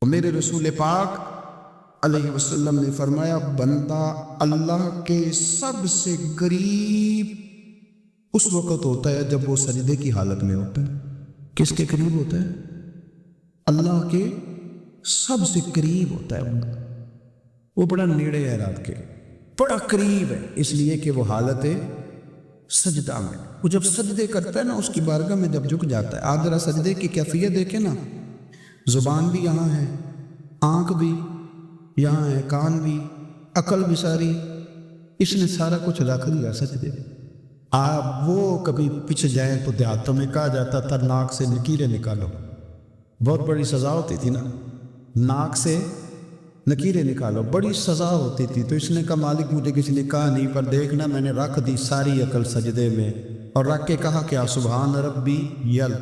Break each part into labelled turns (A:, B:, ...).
A: اور میرے رسول پاک علیہ وسلم نے فرمایا بندہ اللہ کے سب سے قریب اس وقت ہوتا ہے جب وہ سجدے کی حالت میں ہوتا ہے۔ کس کے قریب ہوتا ہے؟ اللہ کے سب سے قریب ہوتا ہے۔ وہ بڑا نیڑے ہے رات کے، بڑا قریب ہے، اس لیے کہ وہ حالت سجدہ میں، وہ جب سجدے کرتا ہے نا اس کی بارگاہ میں جب جھک جاتا ہے۔ آپ ذرا سجدے کی کیفیت دیکھیں نا، زبان بھی یہاں ہے، آنکھ بھی یہاں ہے، کان بھی، عقل بھی ساری، اس نے سارا کچھ رکھ دیا سجدے۔ آپ وہ کبھی پیچھے جائیں تو دیہاتوں میں کہا جاتا تھا ناک سے لکیریں نکالو، بہت بڑی سزا ہوتی تھی نا، ناک سے لکیریں نکالو، بڑی سزا ہوتی تھی۔ تو اس نے کہا مالک مجھے کسی نے کہا نہیں، پر دیکھنا میں نے رکھ دی ساری عقل سجدے میں، اور رکھ کے کہا کیا سبحان ربی یل،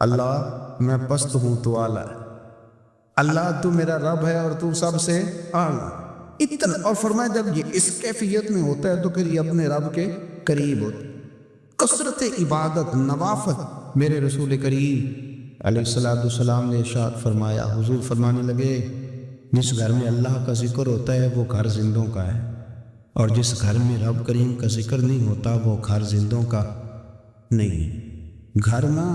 A: اللہ میں پست ہوں تو اعلیٰ ہے، اللہ تو میرا رب ہے اور تو سب سے اعلیٰ اتنا۔ اور فرمایا جب یہ اس کیفیت میں ہوتا ہے تو پھر یہ اپنے رب کے قریب ہوتا ہے۔ کثرت عبادت نوافل، میرے رسول کریم علیہ السلام نے ارشاد فرمایا، حضور فرمانے لگے جس گھر میں اللہ کا ذکر ہوتا ہے وہ گھر زندوں کا ہے، اور جس گھر میں رب کریم کا ذکر نہیں ہوتا وہ گھر زندوں کا نہیں۔ گھر نا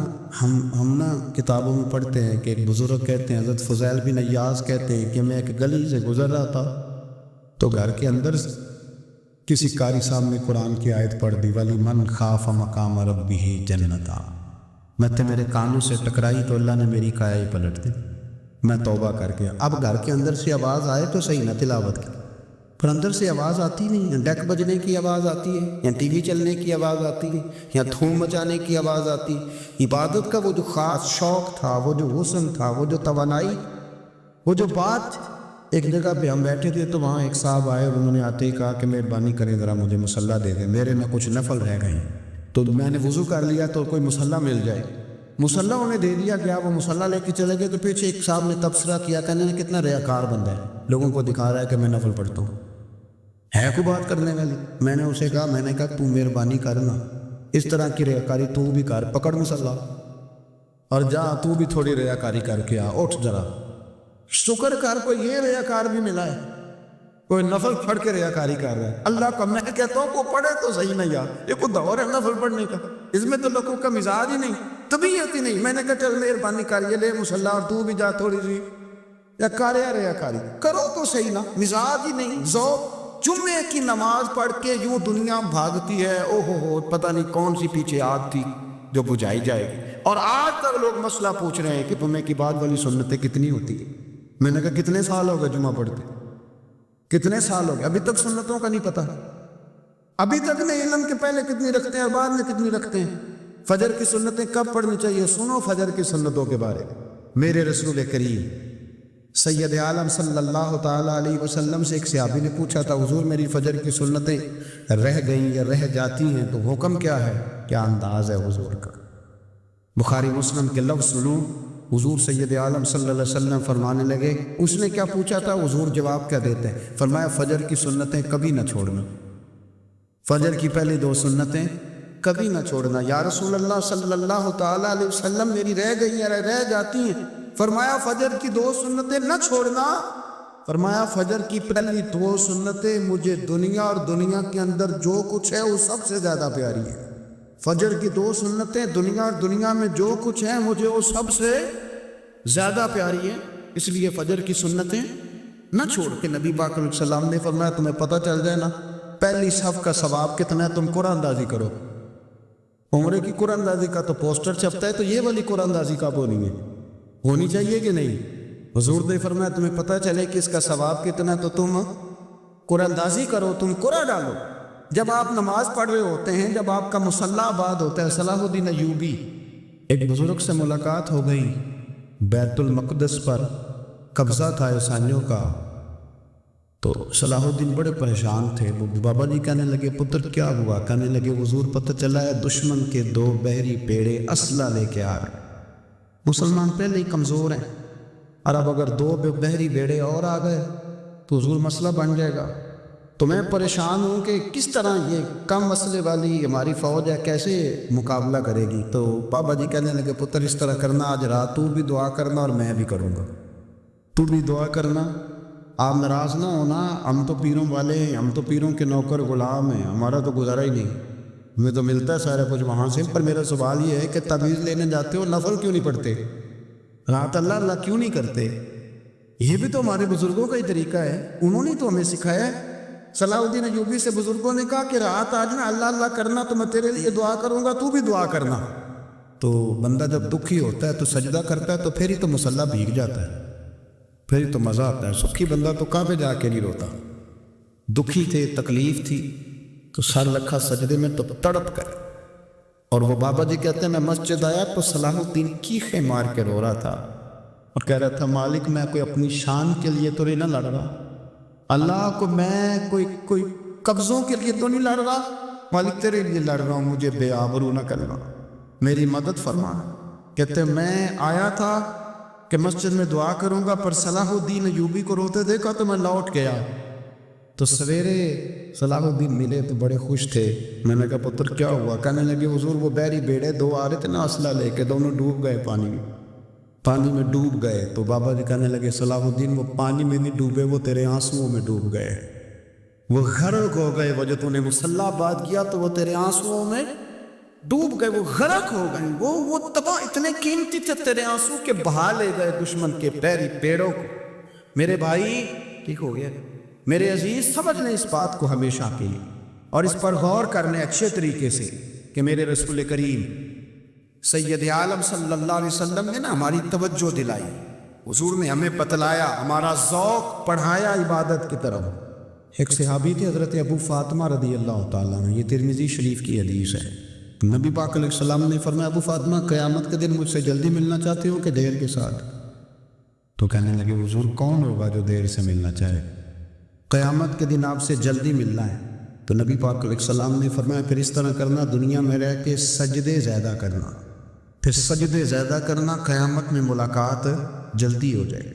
A: ہم نا کتابوں میں پڑھتے ہیں کہ ایک بزرگ کہتے ہیں، حضرت فضیل بن عیاض کہتے ہیں کہ میں ایک گلی سے گزر رہا تھا تو گھر کے اندر کسی قاری صاحب نے قرآن کی آیت پڑھ دی، ولی من خاف مقام ربہ جنتا، میں تے میرے کانوں سے ٹکرائی تو اللہ نے میری کایا ہی پلٹ دی، میں توبہ کر کے۔ اب گھر کے اندر سے آواز آئے تو صحیح نہ تلاوت کی، پر اندر سے آواز آتی نہیں ہے، ڈیک بجنے کی آواز آتی ہے، یا ٹی وی چلنے کی آواز آتی ہے، یا دھوم مچانے کی آواز آتی۔ عبادت کا وہ جو خاص شوق تھا، وہ جو حسن تھا، وہ جو توانائی، وہ جو بات، ایک جگہ پہ ہم بیٹھے تھے تو وہاں ایک صاحب آئے، انہوں نے آتے ہی کہا کہ مہربانی کریں ذرا مجھے مصلی دے دیں، میرے میں کچھ نفل رہ گئے ہیں۔ تو میں نے وضو کر لیا تو کوئی مصلی مل جائے، مصلی انہیں دے دیا گیا، وہ مصلی لے کے چلے گئے تو پیچھے ایک صاحب نے تبصرہ کیا، کہنے نے کتنا ریاکار بندہ ہے، لوگوں کو دکھا رہا ہے کہ میں نفل پڑھتا ہوں، ہے کوئی بات کرنے والی؟ میں نے اسے کہا تو مہربانی کرنا، اس طرح کی ریاکاری تو بھی کر، پکڑ مصلی اور جا تو بھی تھوڑی ریاکاری کر کے آ، اٹھ ذرا شکر کر، کوئی یہ ریاکار بھی ملا ہے، کوئی نفل پڑھ کے ریاکاری کر رہا ہے۔ اللہ کا میں کہتا ہوں وہ پڑھے تو صحیح نہیں یار، یہ کوئی دور ہے نفل پڑھنے کا، اس میں تو لوگوں کا مزاج ہی نہیں، طبیعت ہی نہیں۔ میں نے کہا چل مہربانی کر یہ لے مصلی اور تو بھی جا تھوڑی سی، یا کر یا ریاکاری کرو تو صحیح نا، مزاج ہی نہیں۔ جمعے کی نماز پڑھ کے یوں دنیا بھاگتی ہے، او ہو پتہ نہیں کون سی پیچھے آگ تھی جو بجھائی جائے گی، اور آج تک لوگ مسئلہ پوچھ رہے ہیں کہ جمعے کی بعد والی سنتیں کتنی ہوتی ہیں۔ میں نے کہا کتنے سال ہو گئے جمعہ پڑھتے، کتنے سال ہو گئے، ابھی تک سنتوں کا نہیں پتہ، ابھی تک نہیں علم کے پہلے کتنی رکھتے ہیں اور بعد میں کتنی رکھتے ہیں۔ فجر کی سنتیں کب پڑھنی چاہیے؟ سنو فجر کی سنتوں کے بارے میں۔ میرے رسول کریم سید عالم صلی اللہ تعالیٰ علیہ وسلم سے ایک صحابی نے پوچھا تھا، حضور میری فجر کی سنتیں رہ گئیں یا رہ جاتی ہیں تو حکم کیا ہے؟ کیا انداز ہے حضور کا؟ بخاری مسلم کے لفظ سنو، حضور سید عالم صلی اللہ علیہ وسلم فرمانے لگے، اس نے کیا پوچھا تھا؟ حضور جواب کیا دیتے ہیں؟ فرمایا فجر کی سنتیں کبھی نہ چھوڑنا، فجر کی پہلی 2 سنتیں کبھی نہ چھوڑنا۔ یا رسول اللہ صلی اللہ تعالیٰ علیہ وسلم میری رہ گئی یا رہ جاتی ہیں؟ فرمایا فجر کی 2 سنتیں نہ چھوڑنا، فرمایا فجر کی پہلی 2 سنتیں مجھے دنیا اور دنیا کے اندر جو کچھ ہے وہ سب سے زیادہ پیاری ہے۔ فجر کی 2 سنتیں دنیا اور دنیا میں جو کچھ ہیں مجھے وہ سب سے زیادہ پیاری ہے، اس لیے فجر کی سنتیں نہ چھوڑ کے نبی پاک علیہ السلام نے فرمایا تمہیں پتہ چل جائے نا پہلی صف کا ثواب کتنا ہے، تم قرآن اندازی کرو۔ عمرے کی قرآن اندازی کا تو پوسٹر چھپتا ہے، تو یہ والی قرآن اندازی کب ہونی ہے؟ ہونی چاہیے کہ نہیں؟ حضور نے فرمایا تمہیں پتہ چلے کہ اس کا ثواب کتنا تو تم قرآن اندازی کرو، تم قرآن ڈالو۔ جب آپ نماز پڑھ رہے ہوتے ہیں، جب آپ کا مصلی آباد ہوتا ہے، صلاح الدین ایوبی ایک بزرگ سے ملاقات ہو گئی، بیت المقدس پر قبضہ تھا عیسائیوں کا، تو صلاح الدین بڑے پریشان تھے۔ وہ بابا جی کہنے لگے پتر کیا ہوا؟ کہنے لگے حضور پتہ چلا ہے دشمن کے 2 بحری پیڑے اسلحہ لے کے آ گئے، مسلمان پہلے ہی کمزور ہیں، اور اب اگر 2 بحری بیڑے اور آ گئے تو حضور مسئلہ بن جائے گا۔ تو میں پریشان ہوں کہ کس طرح یہ کم مسئلے والی ہماری فوج ہے کیسے مقابلہ کرے گی۔ تو بابا جی کہنے لگے پتر اس طرح کرنا، آج رات تو بھی دعا کرنا اور میں بھی کروں گا، تو بھی دعا کرنا، آپ ناراض نہ ہونا، ہم تو پیروں والے ہیں، ہم تو پیروں کے نوکر غلام ہیں، ہمارا تو گزارا ہی نہیں، ہمیں تو ملتا ہے سارا کچھ وہاں سے۔ پر میرا سوال یہ ہے کہ تعویذ لینے جاتے ہو، نفل کیوں نہیں پڑھتے؟ رات اللہ اللہ کیوں نہیں کرتے؟ یہ بھی تو ہمارے بزرگوں کا ہی طریقہ ہے، انہوں نے تو ہمیں سکھایا ہے۔ صلاح الدین ایوبی سے بزرگوں نے کہا کہ رات آج نا اللہ اللہ کرنا، تو میں تیرے لیے دعا کروں گا، تو بھی دعا کرنا۔ تو بندہ جب دکھی ہوتا ہے تو سجدہ کرتا ہے، تو پھر ہی تو مصلی بھیگ جاتا ہے، پھر ہی تو مزہ آتا ہے۔ سکھی بندہ تو کعبے جا کے نہیں روتا، دکھی تھے، تکلیف تھی، تو سر رکھا سجدے میں تو تڑپ کر۔ اور وہ بابا جی کہتے ہیں میں مسجد آیا تو صلاح الدین چیخیں مار کے رو رہا تھا اور کہہ رہا تھا مالک میں کوئی اپنی شان کے لیے تو نہیں نہ لڑ رہا، اللہ کو میں کوئی قبضوں کے لیے تو نہیں لڑ رہا، مالک تیرے لیے لڑ رہا ہوں، مجھے بے آبرو نہ کرنا، میری مدد فرما۔ کہتے ہیں میں آیا تھا کہ مسجد میں دعا کروں گا، پر صلاح الدین ایوبی کو روتے دیکھا تو میں لوٹ گیا۔ تو سویرے صلاح الدین ملے تو بڑے خوش تھے، میں نے کہا پتر کیا ہوا؟ کہنے لگے حضور وہ بحری بیڑے دو آ رہے تھے نا اسلحہ لے کے، دونوں ڈوب گئے پانی میں ڈوب گئے۔ تو بابا جی کہنے لگے صلاح الدین وہ پانی میں نہیں ڈوبے، وہ تیرے آنسوؤں میں ڈوب گئے، وہ غرق ہو گئے، وہ جو تو نے مصلی بات کیا تو وہ تیرے آنسوؤں میں ڈوب گئے، وہ غرق ہو گئے، وہ تباہ اتنے قیمتی تھے تیرے آنسو کے بہا لے گئے دشمن کے پیری پیڑوں کو۔ میرے بھائی ٹھیک ہو گیا، میرے عزیز سمجھ لیں اس بات کو ہمیشہ کے لیے، اور اس پر غور کرنے اچھے طریقے سے کہ میرے رسول کریم سید عالم صلی اللہ علیہ وسلم نے نا ہماری توجہ دلائی، حضور نے ہمیں بتلایا، ہمارا ذوق پڑھایا عبادت کی طرف۔ ایک صحابی تھے حضرت ابو فاطمہ رضی اللہ تعالیٰ عنہ، یہ ترمذی شریف کی حدیث ہے۔ نبی پاک علیہ السلام نے فرمایا ابو فاطمہ قیامت کے دن مجھ سے جلدی ملنا چاہتے ہو کہ دیر کے ساتھ؟ تو کہنے لگے حضور کون ہوگا جو دیر سے ملنا چاہے؟ قیامت کے دن آپ سے جلدی ملنا ہے۔ تو نبی پاک علیہ السلام نے فرمایا پھر اس طرح کرنا، دنیا میں رہ کے سجدے زیادہ کرنا، پھر سجدے زیادہ کرنا، قیامت میں ملاقات جلدی ہو جائے،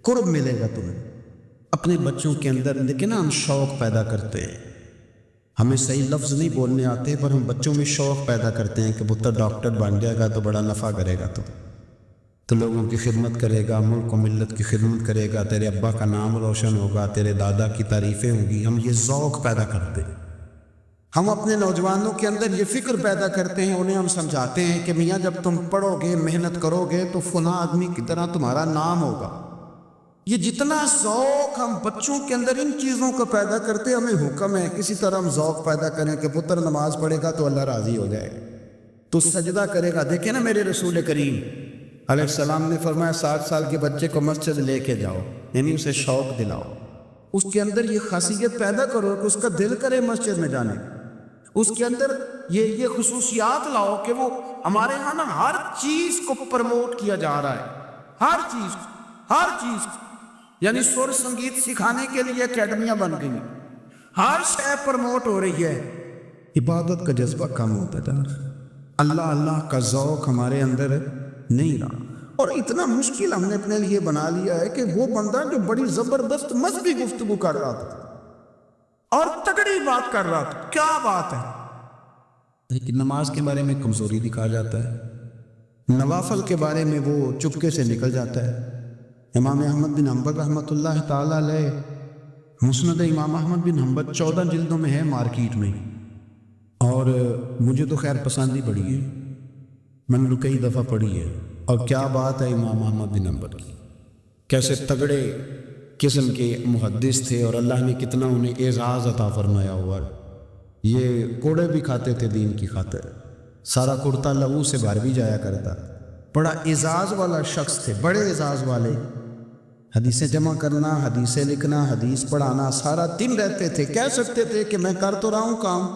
A: قرب ملے گا تمہیں۔ اپنے بچوں کے اندر دیکھیں نا ہم شوق پیدا کرتے ہیں، ہمیں صحیح لفظ نہیں بولنے آتے پر ہم بچوں میں شوق پیدا کرتے ہیں کہ پتر ڈاکٹر بن جائے گا تو بڑا نفع کرے گا، تو لوگوں کی خدمت کرے گا، ملک و ملت کی خدمت کرے گا، تیرے ابا کا نام روشن ہوگا، تیرے دادا کی تعریفیں ہوں گی۔ ہم یہ ذوق پیدا کرتے ہیں، ہم اپنے نوجوانوں کے اندر یہ فکر پیدا کرتے ہیں، انہیں ہم سمجھاتے ہیں کہ میاں جب تم پڑھو گے محنت کرو گے تو فلاں آدمی کی طرح تمہارا نام ہوگا۔ یہ جتنا ذوق ہم بچوں کے اندر ان چیزوں کو پیدا کرتے، ہمیں حکم ہے کسی طرح ہم ذوق پیدا کریں کہ پتر نماز پڑھے گا تو اللہ راضی ہو جائے، تو سجدہ کرے گا۔ دیکھیں نا میرے رسول کریم علیہ السلام نے فرمایا 7 سال کے بچے کو مسجد لے کے جاؤ، یعنی اسے شوق دلاؤ، اس کے اندر یہ خاصیت پیدا کرو کہ اس کا دل کرے مسجد میں جانے، اس کے اندر یہ خصوصیات لاؤ کہ وہ ہمارے ہاں نا ہر چیز کو پروموٹ کیا جا رہا ہے، ہر چیز یعنی سر سنگیت سکھانے کے لیے اکیڈمیاں بن گئی، ہر شے پروموٹ ہو رہی ہے، عبادت کا جذبہ کم ہوتا جا رہا، اللہ اللہ کا ذوق ہمارے اندر نہیں رہا، اور اتنا مشکل ہم نے اپنے لیے بنا لیا ہے کہ وہ بندہ جو بڑی زبردست مذہبی گفتگو کر رہا تھا اور تگڑی بات کر رہا تھا، کیا بات ہے، لیکن نماز کے بارے میں کمزوری دکھا جاتا ہے، نوافل کے بارے میں وہ چپکے سے نکل جاتا ہے۔ امام احمد بن حنبل رحمۃ اللہ تعالیٰ علیہ، مسند امام احمد بن حنبل 14 جلدوں میں ہے مارکیٹ میں، اور مجھے تو خیر پسند ہی پڑی ہے، میں نے کئی دفعہ پڑھی ہے، اور کیا بات ہے امام احمد بن حنبل کی، کیسے تگڑے قسم کے محدث تھے اور اللہ نے کتنا انہیں اعزاز عطا فرمایا ہوا، یہ کوڑے بھی کھاتے تھے دین کی خاطر، سارا کرتا لہو سے بھر بھی جایا کرتا، بڑا اعزاز والا شخص تھے، بڑے اعزاز والے، حدیثیں جمع کرنا، حدیثیں لکھنا، حدیث پڑھانا، سارا دن رہتے تھے، کہہ سکتے تھے کہ میں کر تو رہا ہوں کام،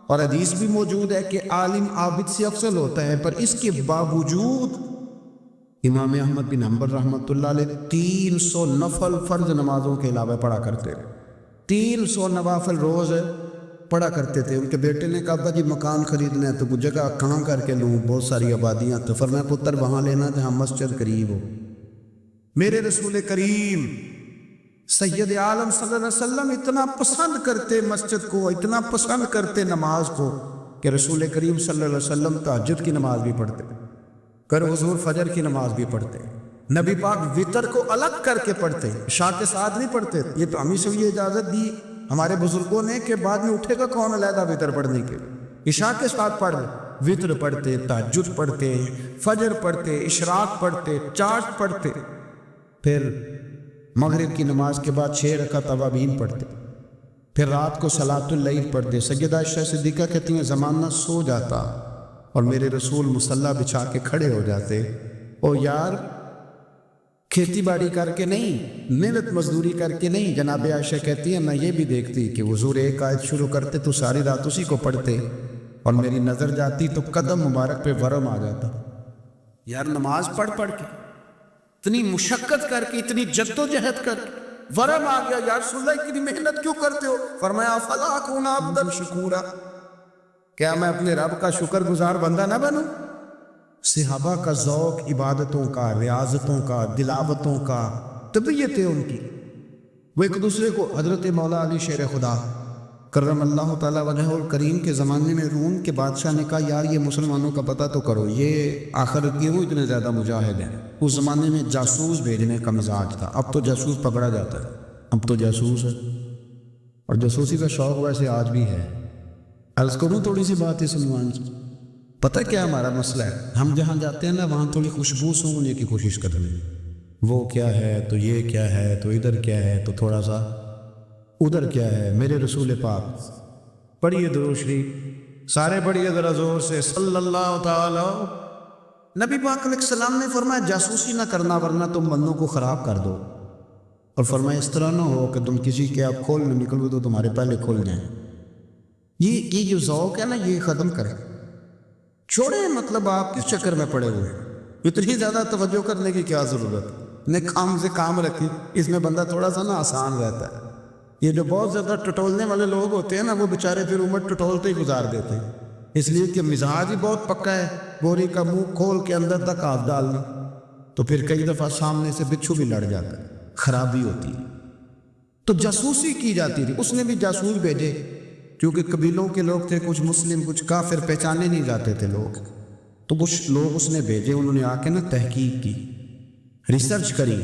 A: اور حدیث بھی موجود ہے کہ عالم عابد سے افضل ہوتا ہے، پر اس کے باوجود امام احمد بن حنبل رحمۃ اللہ علیہ 300 نفل فرض نمازوں کے علاوہ پڑھا کرتے تھے، 300 نوافل روز پڑھا کرتے تھے۔ ان کے بیٹے نے کہا ابا جی مکان خریدنا ہے تو وہ جگہ کہاں کر کے لوں، بہت ساری آبادیاں، تو فرمایا پتر وہاں لینا جہاں مسجد قریب ہو۔ میرے رسول کریم سید عالم صلی اللہ علیہ وسلم اتنا پسند کرتے مسجد کو، اتنا پسند کرتے نماز کو کہ رسول کریم صلی اللہ علیہ وسلم تہجد کی نماز بھی پڑھتے، کر حضور فجر کی نماز بھی پڑھتے، نبی پاک وطر کو الگ کر کے پڑھتے، عشاء کے ساتھ نہیں پڑھتے. یہ تو ہمیں سے یہ اجازت دی ہمارے بزرگوں نے کہ بعد میں اٹھے گا کون علیحدہ وطر پڑھنے کے. عشاء کے ساتھ پڑھ وطر پڑھتے، تہجد پڑھتے، فجر پڑھتے، اشراق پڑھتے، چاشت پڑھتے، پھر مغرب کی نماز کے بعد 6 رکعت اوابین پڑھتے، پھر رات کو صلاۃ اللیل پڑھتے. سیدہ عائشہ صدیقہ کہتی ہیں زمانہ سو جاتا اور میرے رسول مصلی بچھا کے کھڑے ہو جاتے. او یار کھیتی باڑی کر کے نہیں، محنت مزدوری کر کے نہیں. جناب عائشہ کہتی ہیں میں یہ بھی دیکھتی کہ حضور ایک آیت شروع کرتے تو ساری رات اسی کو پڑھتے اور میری نظر جاتی تو قدم مبارک پہ ورم آ جاتا. یار نماز پڑھ کے اتنی مشقت کر کے اتنی جد و جہد کر کے ورم آ گیا. یا رسول اللہ اتنی محنت کیوں کرتے ہو؟ فرمایا فلا اکون عبدا شکورا، کیا میں اپنے رب کا شکر گزار بندہ نہ بنوں؟ صحابہ کا ذوق عبادتوں کا، ریاضتوں کا، تلاوتوں کا، طبیعت ہے ان کی. وہ ایک دوسرے کو، حضرت مولا علی شیر خدا کرم اللہ تعالیٰ وجہ الکریم کے زمانے میں روم کے بادشاہ نے کہا یار یہ مسلمانوں کا پتہ تو کرو، یہ آخر کیوں اتنے زیادہ مجاہد ہیں. اس زمانے میں جاسوس بھیجنے کا مزاج تھا. اب تو جاسوس پکڑا جاتا ہے، اب تو جاسوس ہے، اور جاسوسی کا شوق ویسے آج بھی ہے. عرض کروں تھوڑی سی بات اس عنوان کی. پتہ کیا ہمارا مسئلہ ہے؟ ہم جہاں جاتے ہیں نا وہاں تھوڑی خوشبو سونگنے کی کوشش کرتے ہیں. وہ کیا ہے تو یہ کیا ہے تو ادھر کیا ہے تو تھوڑا سا ادھر کیا ہے. میرے رسول پاک پڑھیے درود شریف، سارے پڑھیے ذرا زور سے صلی اللہ تعالی. نبی پاک علیہ السلام نے فرمایا جاسوسی نہ کرنا ورنہ تم بندوں کو خراب کر دو. اور فرمایا اس طرح نہ ہو کہ تم کسی کے آپ کھول نہ نکلو تو تمہارے پہلے کھول جائیں. یہ جو ذوق ہے نا یہ ختم کریں، چھوڑیں. مطلب آپ کس چکر میں پڑے ہوئے ہیں؟ اتنی زیادہ توجہ کرنے کی کیا ضرورت؟ نے کام سے کام رکھی، اس میں بندہ تھوڑا سا نا آسان رہتا ہے. یہ جو بہت زیادہ ٹٹولنے والے لوگ ہوتے ہیں نا وہ بیچارے پھر عمر ٹٹولتے ہی گزار دیتے ہیں، اس لیے کہ مزاج ہی بہت پکا ہے. بوری کا منہ کھول کے اندر تک ہاتھ ڈالنا تو پھر کئی دفعہ سامنے سے بچھو بھی لڑ جاتا ہے، خرابی ہوتی ہے. تو جاسوسی کی جاتی تھی. اس نے بھی جاسوس بھیجے کیونکہ قبیلوں کے لوگ تھے، کچھ مسلم کچھ کافر، پہچانے نہیں جاتے تھے لوگ. تو کچھ لوگ اس نے بھیجے، انہوں نے آ کے نا تحقیق کی، ریسرچ کری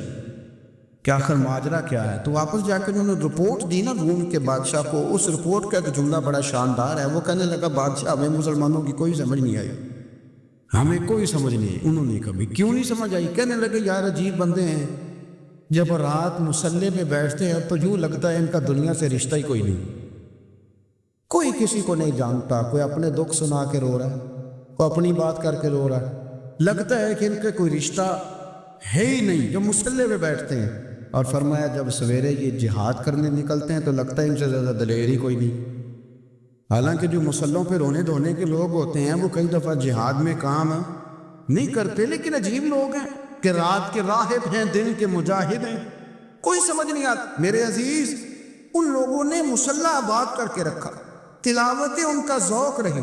A: کہ آخر ماجرا کیا ہے. تو واپس جا کے انہوں نے رپورٹ دی نا روم کے بادشاہ کو. اس رپورٹ کا ایک جملہ بڑا شاندار ہے. وہ کہنے لگا بادشاہ ہمیں مسلمانوں کی کوئی سمجھ نہیں آئی، ہمیں کوئی سمجھ نہیں آئی. انہوں نے کبھی کیوں نہیں سمجھ آئی؟ کہنے لگے یار عجیب بندے ہیں، جب رات مصلی پہ بیٹھتے ہیں تو یوں لگتا ہے ان کا دنیا سے رشتہ ہی کوئی نہیں، کوئی کسی کو نہیں جانتا. کوئی اپنے دکھ سنا کے رو رہا ہے، کوئی اپنی بات کر کے رو رہا ہے، لگتا ہے کہ ان کے کوئی رشتہ ہے ہی نہیں جو مصلی پہ بیٹھتے ہیں. اور فرمایا جب سویرے یہ جہاد کرنے نکلتے ہیں تو لگتا ہے ان سے زیادہ دلیر ہی کوئی نہیں. حالانکہ جو مسلوں پہ رونے دھونے کے لوگ ہوتے ہیں وہ کئی دفعہ جہاد میں کام نہیں کرتے، لیکن عجیب لوگ ہیں کہ رات کے راہب ہیں، دن کے مجاہد ہیں، کوئی سمجھ نہیں آتا. میرے عزیز ان لوگوں نے مسلح آباد کر کے رکھا، تلاوتیں ان کا ذوق رہی،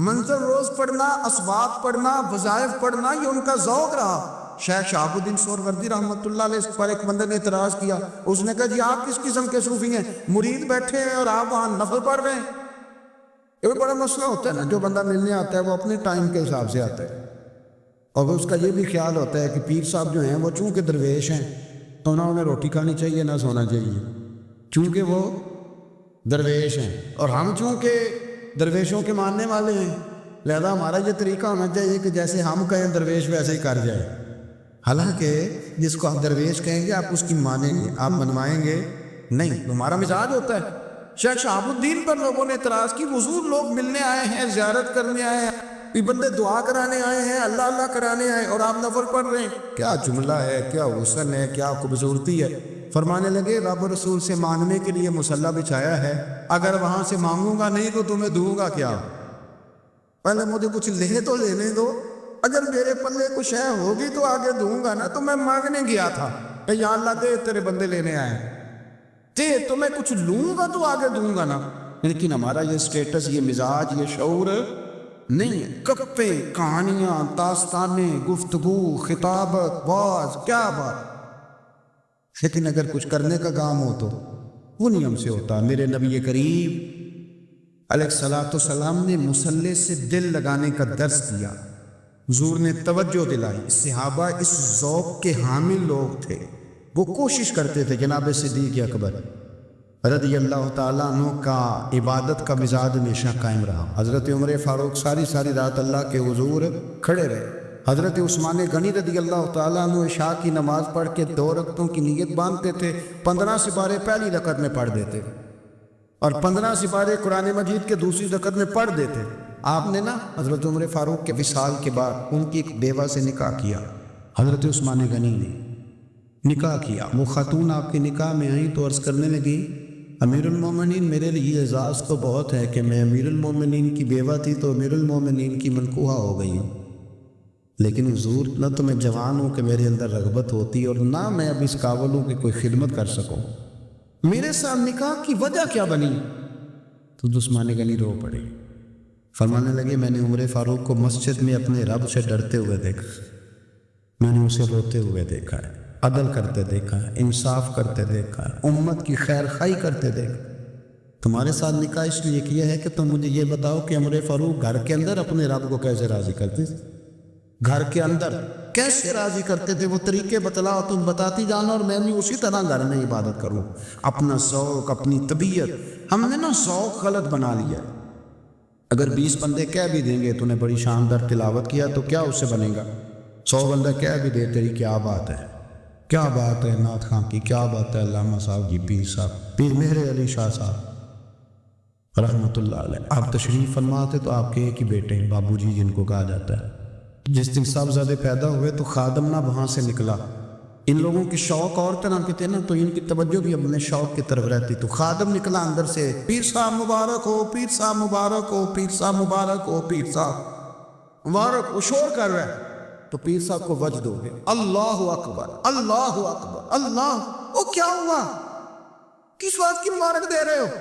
A: منظر روز پڑھنا، اسباب پڑھنا، وظائف پڑھنا، یہ ان کا ذوق رہا. شیخ شہاب الدین سہروردی رحمۃ اللہ علیہ پر ایک بندے نے اعتراض کیا. اس نے کہا جی آپ کس قسم کے صوفی ہیں؟ مرید بیٹھے ہیں اور آپ وہاں نفل پڑھ رہے ہیں. یہ بڑا مسئلہ ہوتا ہے نا. جو بندہ ملنے آتا ہے وہ اپنے ٹائم کے حساب سے آتا ہے، اور اس کا یہ بھی خیال ہوتا ہے کہ پیر صاحب جو ہیں وہ چونکہ درویش ہیں تو نہ انہیں روٹی کھانی چاہیے نہ سونا چاہیے، چونکہ وہ درویش ہیں، اور ہم چونکہ درویشوں کے ماننے والے ہیں لہذا ہمارا یہ طریقہ ہونا چاہیے کہ جیسے ہم کہیں درویش ویسے ہی کر جائے. حالانکہ جس کو آپ درویش کہیں گے آپ اس کی مانیں گے، آپ منوائیں گے نہیں، ہمارا مزاج ہوتا ہے. شیخ شہاب الدین پر لوگوں نے اعتراض کی، حضور لوگ ملنے آئے ہیں، زیارت کرنے آئے ہیں، یہ بندے دعا کرانے آئے ہیں، اللہ اللہ کرانے آئے اور آپ نفل پڑھ رہے ہیں، کیا جملہ ہے، کیا حسن ہے، کیا خوبصورتی ہے. فرمانے لگے رب رسول سے مانگنے کے لیے مصلی بچھایا ہے، اگر وہاں سے مانگوں گا نہیں تو تمہیں دوں گا کیا؟ پہلے مجھے کچھ لے تو لینے دو، اگر میرے پلے کچھ ہے ہوگی تو آگے دوں گا نا. تو میں مانگنے گیا تھا کہ یا اللہ دے تیرے بندے لینے آئے دے، تو میں کچھ لوں گا تو آگے دوں گا نا. لیکن ہمارا یہ سٹیٹس، یہ مزاج، یہ شعور نہیں ہے. گپے، کہانیاں، داستانیں، گفتگو، خطابت، واز، کیا بات. لیکن اگر کچھ کرنے کا کام ہو تو وہ نہیں ہم سے ہوتا. میرے نبی کریم علیہ الصلوۃ والسلام نے مصلی سے دل لگانے کا درس دیا. حضور نے توجہ دلائی. صحابہ اس ذوق کے حامل لوگ تھے، وہ کوشش کرتے تھے. جناب صدیق اکبر رضی اللہ تعالیٰ عنہ کا عبادت کا مزاج ہمیشہ قائم رہا. حضرت عمر فاروق ساری رات اللہ کے حضور کھڑے رہے. حضرت عثمان غنی رضی اللہ تعالیٰ عنہ عشاء کی نماز پڑھ کے 2 رکعتوں کی نیت باندھتے تھے. 15 سپارے پہلی رکعت میں پڑھ دیتے اور 15 سپارے قرآن مجید کے دوسری رکعت میں پڑھ دیتے. آپ نے نا حضرت عمر فاروق کے وصال کے بعد ان کی ایک بیوہ سے نکاح کیا. حضرت عثمان غنی نے نکاح کیا. وہ خاتون آپ کے نکاح میں آئیں تو عرض کرنے لگی امیر المومنین میرے لیے اعزاز تو بہت ہے کہ میں امیر المومنین کی بیوہ تھی تو امیر المومنین کی منکوحہ ہو گئی ہوں، لیکن حضور نہ تو میں جوان ہوں کہ میرے اندر رغبت ہوتی اور نہ میں اب اس قابل ہوں کہ کوئی خدمت کر سکوں. میرے ساتھ نکاح کی وجہ کیا بنی؟ تو عثمان غنی رو پڑے. فرمانے لگے میں نے عمر فاروق کو مسجد میں اپنے رب سے ڈرتے ہوئے دیکھا، میں نے اسے روتے ہوئے دیکھا ہے، عدل کرتے دیکھا ہے، انصاف کرتے دیکھا ہے، امت کی خیر خواہی کرتے دیکھا. تمہارے ساتھ نکاح اس لیے کیا ہے کہ تم مجھے یہ بتاؤ کہ عمر فاروق گھر کے اندر اپنے رب کو کیسے راضی کرتے تھے، گھر کے اندر کیسے راضی کرتے تھے. وہ طریقے بتلاؤ، تم بتاتی جانا اور میں بھی اسی طرح گھر میں عبادت کروں. اپنا ذوق، اپنی طبیعت ہم نے نا ذوق غلط بنا لیا. اگر 20 بندے کہہ بھی دیں گے تو نے بڑی شاندار تلاوت کیا تو کیا اس سے بنے گا؟ 100 بندہ کہہ بھی دے تیری کیا بات ہے، کیا بات ہے نعت خان کی، کیا بات ہے علامہ صاحب کی، پیر صاحب، پیر مہر علی شاہ صاحب رحمۃ اللہ علیہ. آپ تشریف فرماتے تو آپ کے ایک ہی بیٹے ہیں بابو جی جن کو کہا جاتا ہے. جس دن صاحبزادے پیدا ہوئے تو خادم نہ وہاں سے نکلا. ان لوگوں کی شوق اور طرح کے تھے نا تو ان کی توجہ بھی اپنے شوق کی طرف رہتی. تو خادم نکلا اندر سے، پیر صاحب مبارک ہو، پیر صاحب مبارک ہو، پیر صاحب مبارک ہو، پیر صاحب مبارک ہو. شور کر رہا ہے تو پیر صاحب کو وجد ہو گیا. اللہ اکبر، اللہ اکبر، اللہ. وہ کیا ہوا؟ کس بات کی مبارک دے رہے ہو؟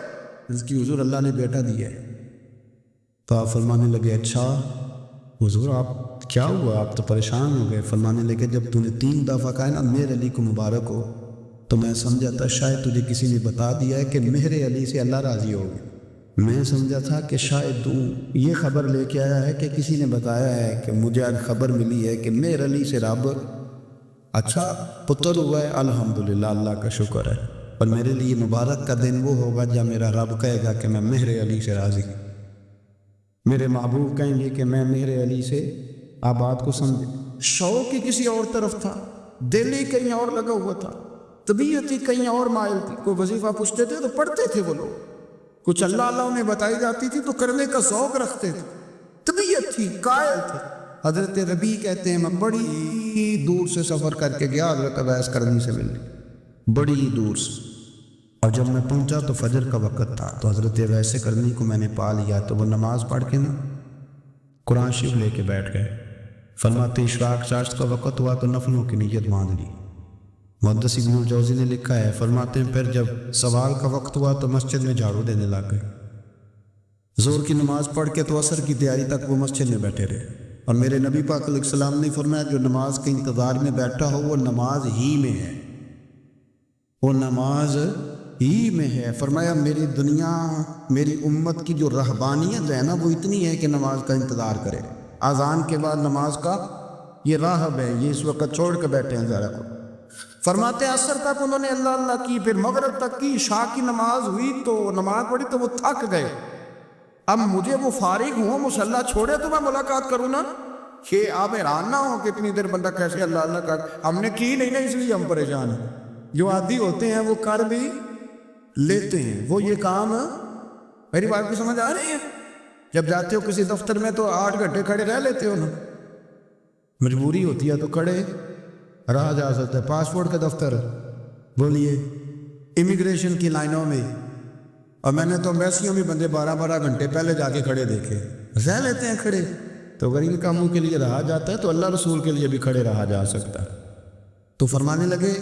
A: اس کی حضور اللہ نے بیٹا دیا ہے. تو آپ فرمانے لگے اچھا حضور آپ کیا ہوا؟ آپ تو پریشان ہو گئے. فرمانے لگے جب تو نے 3 دفعہ کہا نا مہر علی کو مبارک ہو تو میں سمجھا تھا شاید تجھے کسی نے بتا دیا ہے کہ مہر علی سے اللہ راضی ہو گیا. میں سمجھا تھا کہ شاید تو یہ خبر لے کے آیا ہے کہ کسی نے بتایا ہے کہ مجھے آج خبر ملی ہے کہ مہر علی سے رب اچھا پتر ہوا ہے. الحمدللہ، اللہ کا شکر ہے. اور میرے لیے مبارک کا دن وہ ہوگا جب میرا رب کہے گا کہ میں مہر علی سے راضی ہوں. میرے محبوب کہیں گے کہ میں مہر علی سے. آپ بات کو سمجھے. شوق ہی کسی اور طرف تھا، دل ہی کہیں اور لگا ہوا تھا، طبیعت ہی کہیں اور مائل تھی. کوئی وظیفہ پوچھتے تھے تو پڑھتے تھے وہ لوگ، کچھ اللہ انہیں بتائی جاتی تھی تو کرنے کا ذوق رکھتے تھے، طبیعت تھی، قائل تھے. حضرت ربیع کہتے ہیں میں بڑی دور سے سفر کر کے گیا حضرت اویس کرنی سے ملنے، بڑی دور سے. اور جب میں پہنچا تو فجر کا وقت تھا تو حضرت اویس کرنی کو میں نے پا لیا. تو وہ نماز پڑھ کے نا قرآن شریف لے کے بیٹھ گئے. فرماتے اشراق چاشت کا وقت ہوا تو نفلوں کی نیت باندھ لی. محدث ابن الجوزی نے لکھا ہے فرماتے ہیں پھر جب سوال کا وقت ہوا تو مسجد میں جھاڑو دینے لگ گئے. زور کی نماز پڑھ کے تو عصر کی تیاری تک وہ مسجد میں بیٹھے رہے. اور میرے نبی پاک علیہ السلام نے فرمایا جو نماز کے انتظار میں بیٹھا ہو وہ نماز ہی میں ہے، وہ نماز ہی میں ہے. فرمایا میری دنیا، میری امت کی جو رہبانیت ہے نا وہ اتنی ہے کہ نماز کا انتظار کرے. اذان کے بعد نماز کا یہ راہب ہے، یہ اس وقت چھوڑ کے بیٹھے ہیں ذرا کو. فرماتے عصر تک انہوں نے اللہ اللہ کی، پھر مغرب تک کی. عشاء کی نماز ہوئی تو نماز پڑھی تو وہ تھک گئے. اب مجھے وہ فارغ ہوں مصلی چھوڑے تو میں ملاقات کروں نا، کہ آپ حیران نہ ہو کہ اتنی دیر بندہ کیسے اللہ اللہ کر. ہم نے کی نہیں نا اس لیے ہم پریشان ہیں. جو عادی ہوتے ہیں وہ کر بھی لیتے ہیں. وہ یہ کام میری بات کو سمجھ آ رہی ہے؟ جب جاتے ہو کسی دفتر میں تو 8 گھنٹے کھڑے رہ لیتے ہو نا، مجبوری ہوتی ہے تو کھڑے رہا جا سکتا ہے. پاسپورٹ کا دفتر بولیے، امیگریشن کی لائنوں میں، اور میں نے تو ایمبیسیوں میں بندے 12 گھنٹے پہلے جا کے کھڑے دیکھے، رہ لیتے ہیں کھڑے. تو اگر ان کاموں کے لیے رہا جاتا ہے تو اللہ رسول کے لیے بھی کھڑے رہا جا سکتا ہے. تو فرمانے لگے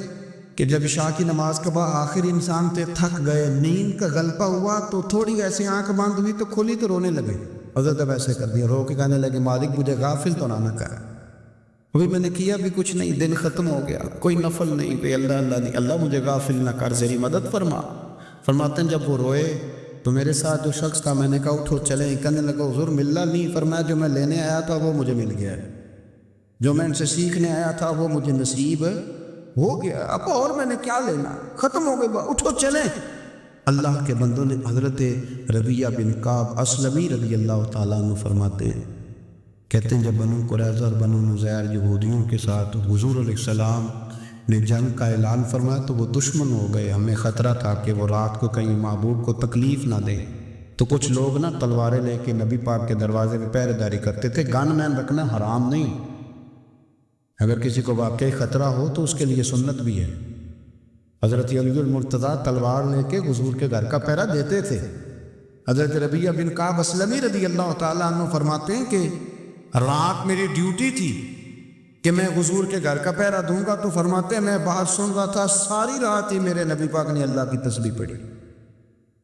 A: کہ جب عشاء کی نماز کے بعد آخر انسان تھے، تھک گئے، نیند کا غلبہ ہوا تو تھوڑی ایسے آنکھ بند ہوئی تو کھلی تو رونے لگے. حضرت ویسے کر دیا، رو کے کہنے لگے مالک مجھے غافل تو نہ کر، ابھی میں نے کیا بھی کچھ نہیں، دن ختم ہو گیا، کوئی نفل نہیں، کوئی اللہ اللہ نہیں، اللہ مجھے غافل نہ کر، ذری مدد فرما. فرماتے ہیں جب وہ روئے تو میرے ساتھ جو شخص تھا میں نے کہا اٹھو چلیں. کہنے لگا حضور ملنا نہیں. فرمایا جو میں لینے آیا تھا وہ مجھے مل گیا ہے. جو میں ان سے سیکھنے آیا تھا وہ مجھے نصیب ہو گیا، اب اور میں نے کیا لینا، ختم ہو گئے، اٹھو چلیں۔ اللہ کے بندوں نے حضرت ربیعہ بن کعب اسلمی رضی اللہ تعالیٰ عنہ فرماتے ہیں، کہتے ہیں جب بنو قریظہ اور بنو نذیر یہودیوں کے ساتھ حضور علیہ السلام نے جنگ کا اعلان فرمایا تو وہ دشمن ہو گئے، ہمیں خطرہ تھا کہ وہ رات کو کہیں محبوب کو تکلیف نہ دے، تو کچھ لوگ نا تلواریں لے کے نبی پاک کے دروازے پہ پہرے داری کرتے تھے۔ گن مین رکھنا حرام نہیں، اگر کسی کو واقعی خطرہ ہو تو اس کے لیے سنت بھی ہے۔ حضرت علی المرتضیٰ تلوار لے کے حضور کے گھر کا پہرا دیتے تھے۔ حضرت ربیعہ بن کعب اسلمی رضی اللہ تعالیٰ عنہ فرماتے ہیں کہ رات میری ڈیوٹی تھی کہ میں حضور کے گھر کا پہرا دوں گا، تو فرماتے ہیں میں بات سن رہا تھا، ساری رات ہی میرے نبی پاک نے اللہ کی تسبیح پڑھی،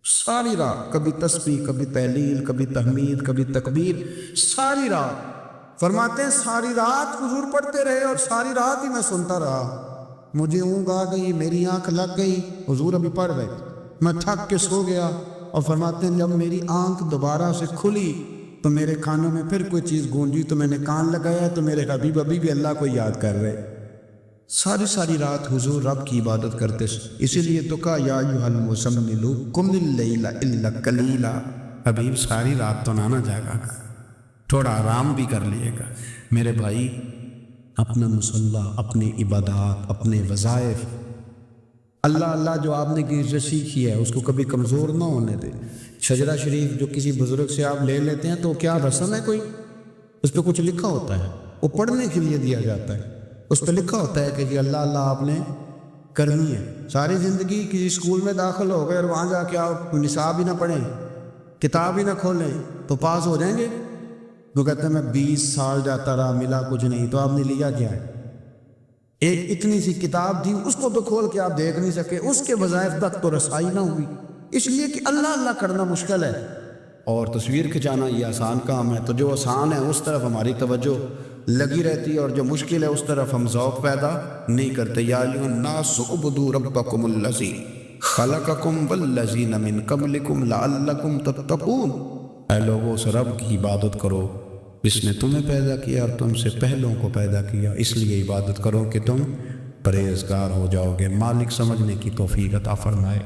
A: ساری رات، کبھی تسبیح، کبھی تہلیل، کبھی تحمید، کبھی تکبیر، ساری رات۔ فرماتے ہیں ساری رات حضور پڑھتے رہے اور ساری رات ہی میں سنتا رہا، مجھے اونگ آ گئی، میری آنکھ لگ گئی، حضور ابھی پڑھ رہے، میں تھک کے سو گیا۔ اور فرماتے ہیں جب میری آنکھ دوبارہ سے کھلی تو میرے کانوں میں پھر کوئی چیز گونجی، تو میں نے کان لگایا تو میرے حبیب ابھی بھی اللہ کو یاد کر رہے۔ ساری رات حضور رب کی عبادت کرتے، اسی لیے تو کہا یا ایھا المزمل قم اللیل الا قلیلا، حبیب ساری رات تو نہ جاگا گا، تھوڑا آرام بھی کر لیے گا۔ میرے بھائی اپنا مصلی، اپنی عبادات، اپنے وظائف، اللہ اللہ جو آپ نے کی سیکھی ہے اس کو کبھی کمزور نہ ہونے دے۔ شجرہ شریف جو کسی بزرگ سے آپ لے لیتے ہیں تو کیا رسم ہے کوئی؟ اس پہ کچھ لکھا ہوتا ہے، وہ پڑھنے کے لیے دیا جاتا ہے، اس پہ لکھا ہوتا ہے کہ اللہ اللہ آپ نے کرنی ہے۔ ساری زندگی کسی اسکول میں داخل ہو گئے اور وہاں جا کے آپ نصاب ہی نہ پڑھیں، کتاب ہی نہ کھولیں تو پاس ہو جائیں گے؟ وہ کہتے ہیں میں 20 سال جاتا رہا ملا کچھ نہیں، تو آپ نے لیا کیا ہے؟ ایک اتنی سی کتاب تھی، اس کو تو کھول کے آپ دیکھ نہیں سکے، اس کے وظائف تک تو رسائی نہ ہوئی، اس لیے کہ اللہ اللہ کرنا مشکل ہے اور تصویر کھنچانا یہ آسان کام ہے۔ تو جو آسان ہے اس طرف ہماری توجہ لگی رہتی ہے اور جو مشکل ہے اس طرف ہم ذوق پیدا نہیں کرتے۔ یا ایھا الناس اعبدوا ربکم الذی خلقکم والذین من قبلکم لعلکم تتقون، اے لوگوں اس رب کی عبادت کرو جس نے تمہیں پیدا کیا اور تم سے پہلوں کو پیدا کیا، اس لیے عبادت کرو کہ تم پرہیزگار ہو جاؤ گے۔ مالک سمجھنے کی توفیق عطا فرمائے۔